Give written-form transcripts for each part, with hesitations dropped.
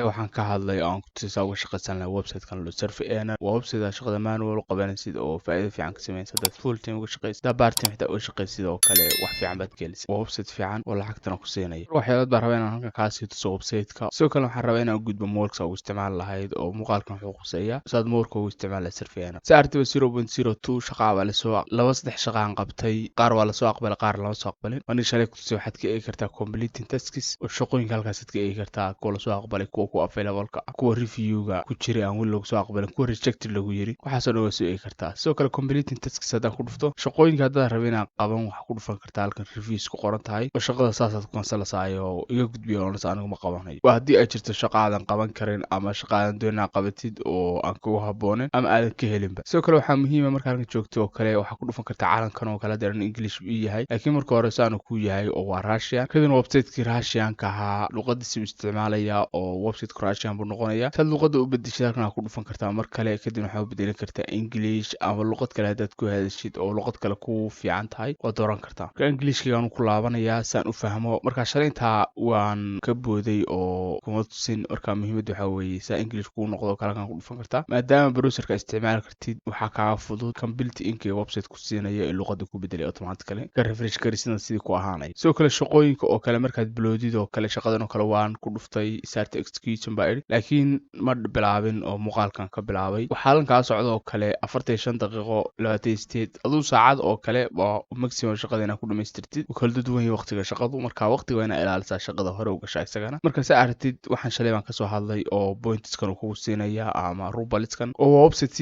waxaan ka hadlay oo aan ku tusaa uga shaqaysan lahaa website-kan lo Surfener waa website shaqada manual qabanaysid oo faa'iido fiican ka sameeyay dad full time uga shaqaysid dad part time xitaa uga shaqaysid oo kale wax fiican baad gelisay waa website fiican oo lacagtana ku siinaya waxyaalaad baan rabaa inaan halkan ka sii tuso website-ka sidoo kale waxaan rabaa inaan gudbo moolka ugu isticmaal lahayd oo muuqaalkan wuxuu quseeyaa saad moolka ugu isticmaal Surfener saartiba 0.02 shaqa baa la soo laba saddex shaqaan qabtay qaar waa la soo aqbalay qaar lama soo aqbalin waan shalay ku tusay waxaad ka eegi kartaa completing tasks oo shaqooyinka halkaas aad ka eegi kartaa kuwa la soo aqbalay kuwa ku available-ka kuwa review-ga ku jiray aan weli lagu soo aqbalin kuwa rejected lagu yiri waxaasoo dhan waa soo eegi kartaa sidoo kale completing tasks haddaan ku dhufto shaqooyinka haddaad rabay inaad qaban waxaa ku dhufan kartaa halkan reviews ku qoran tahay oo shaqada saasaad ku kansalasaayo iga gudbiyo onas anigu ma qabanayo waa haddii ay jirto shaqa aadan qaban karin ama shaqa aadan doon inaad qabatid oo aan kugu habboonin ama aadan ka helinba sidoo kale waxaa muhiima marka halkan joogto oo kale waxaa ku dhufan kartaa calankan oo kale deran English uu yahay laakiin marka hore saanu ku yahay oo waa Russian kadib website-kii Russian-ka ahaa luqadiisa isticmaalaya oo website-ka Russian buu noqonaya tad luqada u bedeshay halkan ku dhufan kartaa mar kale kadib waxaa u bedelan kartaa English ama luqad kale haddaad ku hadashid oo luqad kale ku fiican tahay waa dooran kartaa marka English-kigaan ku laabanayaa saan u fahmo marka shalaynta waan ka booday oo kuma tusin marka muhiimaddu waxa weeye saa English ku noqdo kale kan ku dhufan kartaa maadaama browser-ka isticmaal kartid waxaa kaaga fudud kan built-in ee website ku siinaya in luqada ku bedelay automatically ka refresh karisidna sidii ku ahaanay sidoo kale shaqooyinka oo kale markaad bloodid oo kale shaqadan oo kale waan ku dhuftay start execution baa idhi laakiin ma bilaabin oo muuqaalkan ka bilaabay waxaa halkan kaa socda oo kale 45 daqiiqo 28 aduu saacad oo kale waa maximum shaqada inaad ku dhamaystirtid u kala duwan yahay waqtiga shaqadu marka waqtiga inaad ilaalisaa shaqada hore u gashaa isagana marka si aragtid waxaan shalay baan kasoo hadlay oo pointskan uu kugu siinaya ama rubaliskan oo website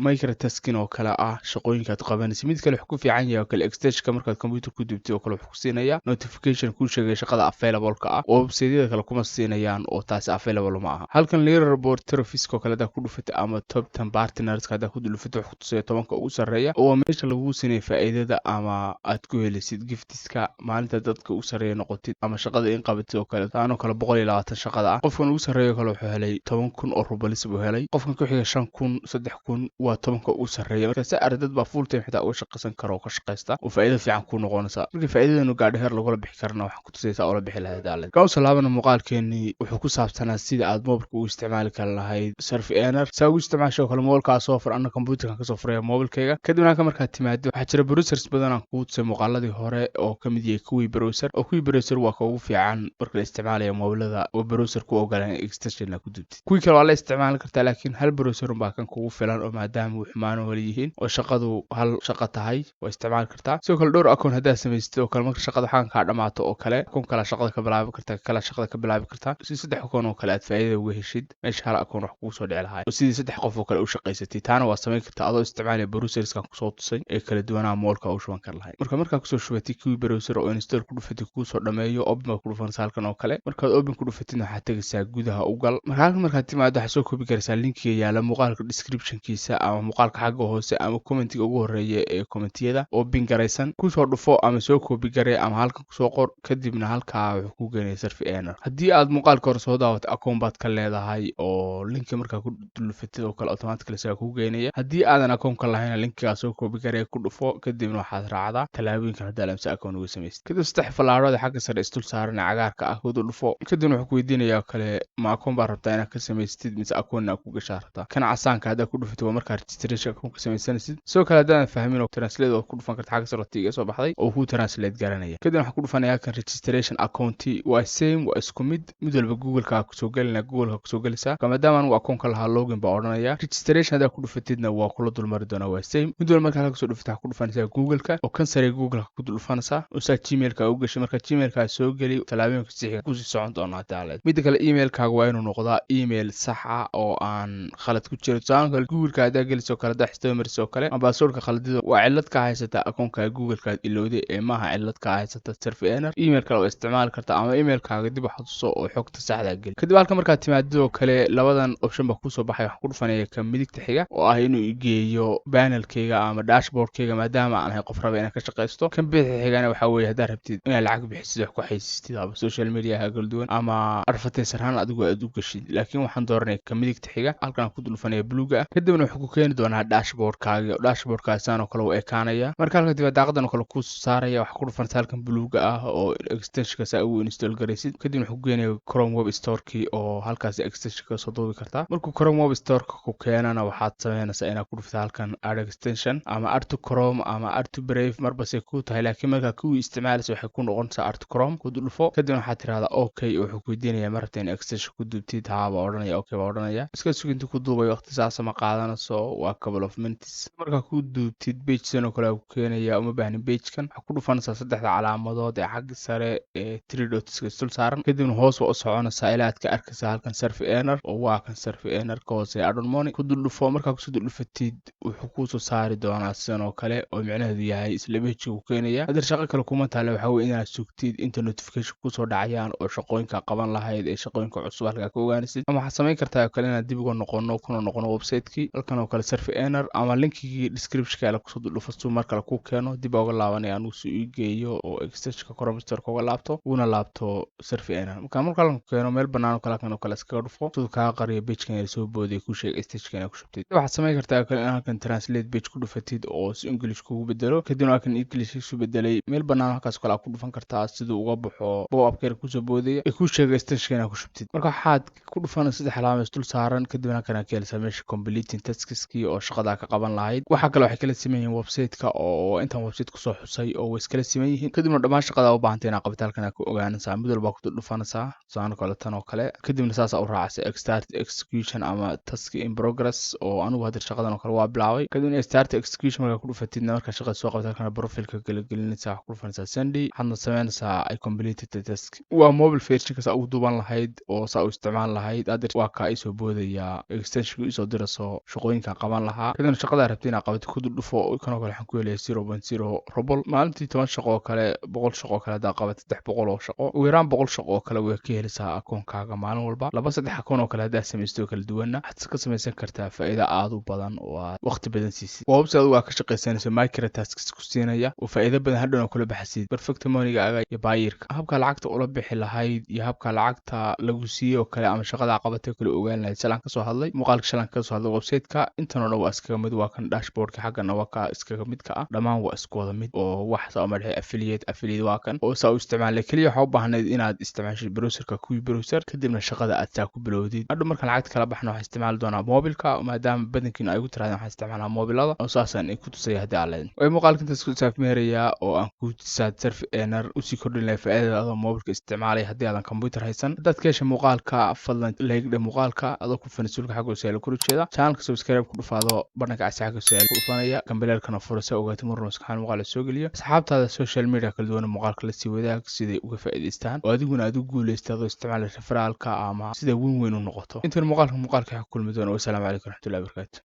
microtasking oo kale ah shaqooyinka aad qabanaysid mid kale wuxuu ku fiican yahay oo kale extension markaad computer ku dubtid oo kale wuxuu ku siinaya notification ku sheegay shaqada available-ka ah oo website-yada kale kuma siinayaan oo taasi available ma aha halkan leaderboard trophies oo kale hadaa ku dhufatay ama top 10 partners hadaa ku dhufatay wuxuu tusaya 10ka ugu sareeya oo meesha lagu siinay faa'iidada ama aad ku helisid giftiska maalinta dadka ugu sareeya noqotid ama shaqada in qabatid oo kale taano kale 120 shaqada ah qofkan ugu sareeyo kale wuxuu helay 10,000 oo rubalis buu helay qofkan ku xiga 5,000 3,000 waa 10ka ugu sareeya marka si ardad baa full time xitaa uga shaqaysan karo oo ka shaqaysta oo faa'iido fiican ku noqonaysa marka faa'iidadanu gaadho heer lagu bixi karna waxaan ku tusaysaa oo la bixi lahayd daalad ka salaabana muuqaalkeeni wuxuu ku saabsanaa sida aad mobilka u isticmaali kar lahayd Surfener saa ugu isticmaasho kale mobilka soo fur anna computerka ka soo furaya mobilkayga kadibna ka markaad timaado waxaa jira browsers badan aan ku tusay muuqaaladii hore oo ka mid yahay kuwii browser oo kuwii browser waa ka ugu fiican marka la isticmaalayo mobilada oo browser ku ogolaan extension la ku dubtid kuwii kale waa la isticmaali kartaa laakiin hal browser baa kan kugu filan oo maadaama uu xumaano wali yihiin oo shaqadu hal shaqo tahay waa isticmaali kartaa sidoo kale dhowr account haddaad samaystid oo kale marka shaqada waxaan kaa dhamaato oo kale account kale shaqada ka bilaabi kartaa kala shaqada ka bilaabi kartaa si saddex account oo kale aad faa'iido uga heshid meesha hal account wax kugu soo dhici lahayd oo sidii saddex qof oo kale u shaqaysatay taana waa samayn kartaa adoo isticmaalaya browserskan kusoo tusay ee kala duwanaa moolka u shuban kar lahayd markaa kusoo shubatay kuwii browser oo install ku dhufatay kuu soo dhameeyo open baa ku dhufanaysaa halkan oo kale markaad open ku dhufatidna waxaad tegaysaa gudaha u gal halkan markaad timaado waxaad soo koobi karaysaa linkiga yaala muuqaalka description-kiisa ama muuqaalka xagga hoose ama commentiga ugu horeeya ee commentiyada oo bin garaysan kusoo dhufo ama soo koobi garay ama halkan kusoo qor kadibna halkaa wuxuu ku geenaya Surfener haddii aad muuqaalka hore soo daawato account baad ka leedahay oo linki markaa ku dhufatid oo kale automatically saa ku geenaya haddii aadan account ka lahayn linkiga soo koobi garay ku dhufo kadibna waxaad raacdaa talaabooyinka hadda lamsa account uga sameeyay kadib saddex falaarood xagga sare istul saaran cagaarka ah ku dhufo kadibna wuxuu ku weydiinayaa kale ma account baa rabtaa inaad ka samaystid mise account aad ku gashaa rabtaa kana casaanka hadda ku dhufatid waa markaa registration account ka samaysanaysid soo kale haddaan fahmin oo translate oo ku dhufan kartaa xagga sare tiga soo baxday oo ku translate garanaya kadibna waxaan ku dhufanayaa kan registration account waa same waa isku mid walba Google-ka ku soo galina Google-ka ku soo galisa maadaama uu account ka lahaa login baa oranaya registration hadda ku dhufatidna waa kula dulmari doonaa waa same mid walba markaa ka soo dhufatay ku dhufanaysaa Google-ka oo kan sare Google-ka ku dhufanaysaa oo saa Gmail-ka ugu gashay marka Gmail-ka soo gali talaabooyinka si ku sii socon doonaa daalad mid kale email-kaaga waa inuu noqdaa email sax ah oo aan khalad ku jiro taan kale Google-ka hadda galiso kala daxsto mariso kale ama password-ka khaladido waa cilad ka haysata account-ka Google-ka ilowday ee maaha cilad ka haysata Surfener email-ka oo isticmaal karta ama email-kaaga dib u xasuuso oo xogta saxda gali kadib halka markaad timaado kale labadan option ba ku soo baxay wax ku dhufanaya ka midigta xiga oo ah inuu igeeyo panel-kayga ama dashboard-kayga maadaama aan ahay qof raba inaan ka shaqaysto kan bidix xigana waxa weeye haddaad rabtid inaad lacag bixisid wax ku xaysiistid ama social media-ha kala duwan ama advertiser ahaan adigu aad u gashid laakiin waxaan dooranaya ka midigta xiga halkan ku dhufanaya bluega kadibna wuxuu ku keeni doonaa dashboard-kaaga dashboard-kaasaan oo kale u ekaanaya marka halka dib daaqadan oo kale ku saaraya wax ku dhufanaysa halkan bluega ah oo extension-ka saa ugu install garaysid kadibna wuxuu geenayaa Chrome Web Store-kii oo halkaas extension ka soo duubi kartaa markuu Chrome Web Store ku keenana waxaad sameynaysaa inaad ku dhufto halkan add extension ama add to Chrome ama add to Brave marba se ku tahay laakiin marka ku isticmaalayso waxay ku noqonaysaa add to Chrome ku dhufo kadib waxaad tiraahdaa okay wuxuu ku weydiinayaa marabta in extension ku duubtid haa baa odhanaya okay baa odhanaya iska suginta ku duubay waqti saas ma qaadanayso waa couple of minutes marka ku duubtid page sidoo kale ku keenaya uma baahnin page kan waxa ku dhufanaysaa saddexda calaamadood ee xagga sare ee 3 dots ka dul saaran kadibna hoos waa u soconaysaa ilaa aad ka arkaysaa halkan server error oo waa kan server error ka hoose add on money ku dhufo marka ku soo dhufatid wuxuu ku soo saari doonaa sidoo kale oo micnaheedu yahay isla page ku keenaya hadda shaqo kale kuma taale waxa weeye inaad sugtid inta notification ku soo dhacayaan oo shaqooyinka qaban lahayd ee shaqooyinka cusub halka ka ogaanaysid ama waxaad samayn kartaa kale inaad dib ugu noqono website-kii halkan oo kale server error ama linkigii description-ka la ku soo dhufasto marka la ku keeno dib uga laabanaya anigu si uu geeyo oo extension-ka Chrome Store uga laabto una laabto server error marka la keeno meel banaan oo kale iskaga dhufo sidoo ka qariyo page-kan ay soo booday ku sheeg extension-ka ku shubtid waxaad samayn kartaa kale in halkan translate page ku dhufatid oo si English kugu bedelo kadibna halkan English ku bedelay meel banaan halkaas kale ku dhufan kartaa sidoo uga baxo pop-up-ka ku soo boodaya ku sheeg extension-ka ku shubtid marka waxaad ku dhufan saddex calaamad dul saaran kadibna halkan ka helsaa meesha completing tasks-kii oo shaqada ka qaban lahayd waxa kale waxay kala siman yihiin website-ka oo intaan website ku soo xusay oo way iskala siman yihiin kadibna dhammaan shaqada u baahan tahay inaad qabato halkan ku ogaanaysaa mid walba ku dhufanaysaa saan kale tan oo kale kadibna saas u raacaysaa start execution ama task in progress oo anigu hadda shaqadan oo kale waa bilaabay kadibna start execution marka ku dhufatidna marka shaqada soo qabato halkan profile-ka gelinaysaa ku dhufanaysaa send waxaadna sameynaysaa I completed the task waa mobile version-ka saa ugu duuban lahayd oo saa u isticmaal lahayd hadda waa ka ay soo boodaya extension soo dirayso shaqooyinka qaban lahaa kadibna shaqada rabtay inaad qabato ku dhufo kan oo kale waxaan ku helayaa 0.0 robol maalintii 10 shaqo oo kale 100 shaqo oo kale hada qabato 300 oo shaqo ugu yaraan 100 shaqo oo kale way ka helaysaa akoonkaaga maalin walba laba saddex akoon oo kale hada samaysto kala duwana waxaad ka samaysan kartaa faa'iido aad u badan oo waqti badan siisid website waa ka shaqaysanayso micro tasks ku siinaya oo faa'iido badan hadhow kula baxsid perfect money-gaaga iyo baayirka habka lacagta ula bixi lahayd iyo habka lacagta lagu siiyo kale ama shaqada qabatay kala ogaan lahayd salaan ka soo hadlay muuqaalka shalan ka soo hadlay website-ka intan oo dhan waa iskaga mid waa kan dashboard-ka xaggana waa ka iskaga mid ka ah dhammaan waa isku wada mid oo wax soo marxay affiliate waa kan oo saa u isticmaalay kaliya waxa u baahnayd inaad isticmaashid browser-ka kuwi browser kadibna shaqada aad saa ku bilowdid hadhow marka lacagta kala baxna waxaa isticmaali doonaa mobilka maadaama badankiina ay ugu tiraadeen waxaa isticmaalaa mobilada oo saasan ay ku tusaya haddii aan leedahay way muuqaalka intaas ku saafmeeraya oo aan ku tusaa server error usii kordhin lahay faa'iidada adoo mobilka isticmaalay haddii aadan computer haysan haddaad ka heshay muuqaalka fadlan like dhe muuqaalka adoo ku fanisuulka xagga hoose ku jeeda channelka subscribe ku dhufaado barnaamijka casaaga hoose ku dhufanaya kambileelkana furasa ogaatay mar maskaxan muuqaal soo geliyo asxaabtaada social media kala duwan muuqaalka la sii wadaag siday uga faa'iideystaan oo adiguna aad u guuleystado isticmaalka referralka ama sida weyn u noqoto inta muuqaalka ku kulmi doona wassalaamu calaykum waraxmatullaahi wabarakaatuh